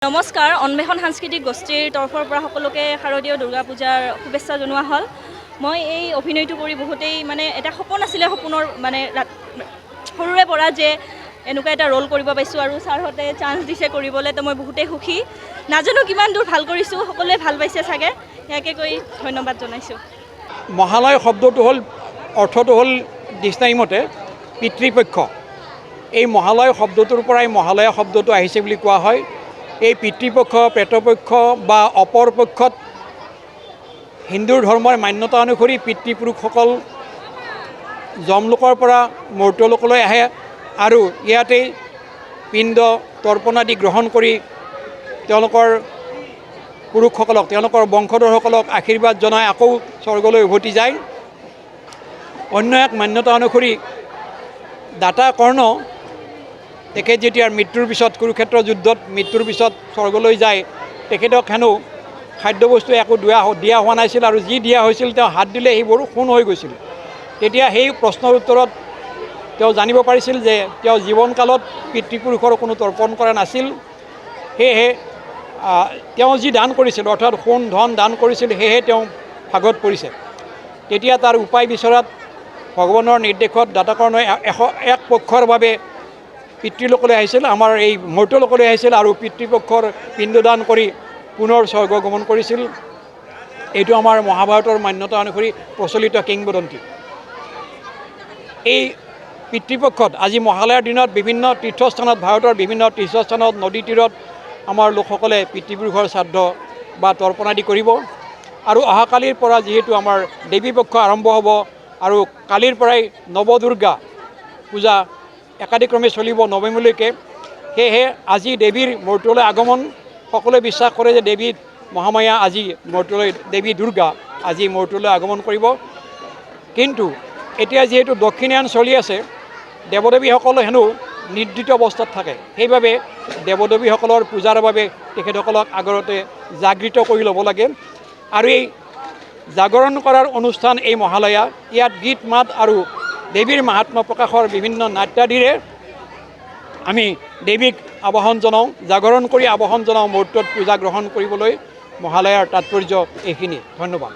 নমস্কাৰ, অন্বেষণ সাংস্কৃতিক গোষ্ঠীৰ তৰফৰ পৰা সকলোকে শাৰদীয় দুৰ্গা পূজাৰ শুভেচ্ছা জনোৱা হ'ল। মই এই অভিনয়টো কৰি বহুতেই এটা সপোন আছিলে, সপোনৰ সৰুৰে পৰা যে এনেকুৱা এটা ৰোল কৰিব পাইছোঁ আৰু ছাৰহঁতে চান্স দিছে কৰিবলৈ, তো মই বহুতেই সুখী। নাজানো কিমান দূৰ ভাল কৰিছোঁ, সকলোৱে ভাল পাইছে চাগে, ইয়াকে কৈ ধন্যবাদ জনাইছোঁ। মহালয় শব্দটো হ'ল, অৰ্থটো হ'ল ডিক্সনাৰী মতে পিতৃপক্ষ। এই মহালয় শব্দটোৰ পৰাই মহালয়া শব্দটো আহিছে বুলি কোৱা হয়। এই পিতৃপক্ষ, প্ৰেতপক্ষ বা অপৰ পক্ষত হিন্দু ধৰ্মৰ মান্যতা অনুসৰি পিতৃপুৰুষসকল যমলোকৰ পৰা মৰ্ত্যলোকলৈ আহে আৰু ইয়াতেই পিণ্ড তৰ্পণ আদি গ্ৰহণ কৰি তেওঁলোকৰ পুৰুষসকলক, তেওঁলোকৰ বংশধৰসকলক আশীৰ্বাদ জনাই আকৌ স্বৰ্গলৈ উভতি যায়। অন্য এক মান্যতা অনুসৰি দাতা কৰ্ণ তেখেত যেতিয়া মৃত্যুৰ পিছত, কুৰুক্ষেত্ৰ যুদ্ধত মৃত্যুৰ পিছত স্বৰ্গলৈ যায়, তেখেতক হেনো খাদ্যবস্তু একো দিয়া হোৱা নাছিল আৰু যি দিয়া হৈছিল তেওঁ হাত দিলে সেইবোৰ সোণ হৈ গৈছিল। তেতিয়া সেই প্ৰশ্নৰ উত্তৰত তেওঁ জানিব পাৰিছিল যে তেওঁ জীৱনকালত পিতৃপুৰুষৰ কোনো তৰ্পণ কৰা নাছিল। সেয়েহে তেওঁ যি দান কৰিছিল, অৰ্থাৎ সোণ ধন দান কৰিছিল, সেয়েহে তেওঁ ভাগত পৰিছে। তেতিয়া তাৰ উপায় বিচৰাত ভগৱানৰ নিৰ্দেশত দাতাকৰ্ণই এক পক্ষৰ বাবে পিতৃলোকলৈ আহিছিল, আমাৰ এই মৰ্ত্যলোকলৈ আহিছিল আৰু পিতৃপক্ষৰ পিণ্ডদান কৰি পুনৰ স্বৰ্গ গমন কৰিছিল। এইটো আমাৰ মহাভাৰতৰ মান্যতা অনুসৰি প্ৰচলিত কিংবদন্তি। এই পিতৃপক্ষত আজি মহালয়াৰ দিনত বিভিন্ন তীৰ্থস্থানত, ভাৰতৰ বিভিন্ন তীৰ্থস্থানত, নদী তীৰত আমাৰ লোকসকলে পিতৃপুৰুষৰ শ্ৰাদ্ধ বা তৰ্পণ আদি কৰিব। আৰু অহাকালিৰ পৰা যিহেতু আমাৰ দেৱী পক্ষ আৰম্ভ হ'ব আৰু কালিৰ পৰাই নৱদুৰ্গা পূজা একাদিক্ৰমে চলিব নৱমীলৈকে, সেয়েহে আজি দেৱীৰ মূৰ্তিলৈ আগমন। সকলোৱে বিশ্বাস কৰে যে দেৱী মহামায়া আজি মূৰ্তিলৈ, দেৱী দুৰ্গা আজি মূৰ্তিলৈ আগমন কৰিব। কিন্তু এতিয়া যিহেতু দক্ষিণায়ন চলি আছে, দেৱদেৱীসকল হেনো নিদ্ৰিত অৱস্থাত থাকে। সেইবাবে দেৱদেৱীসকলৰ পূজাৰ বাবে তেখেতসকলক আগতে জাগৃত কৰি ল'ব লাগে। আৰু এই জাগৰণ কৰাৰ অনুষ্ঠান এই মহালয়া, ইয়াত গীত মাত আৰু দেৱীৰ মাহাত্ম্য প্ৰকাশৰ বিভিন্ন নাট্যাদিৰে আমি দেৱীক আবাহন জনাওঁ, জাগৰণ কৰি আবাহন জনাওঁ মূৰ্তিত পূজা গ্ৰহণ কৰিবলৈ। মহালয়াৰ তাৎপৰ্য এইখিনি। ধন্যবাদ।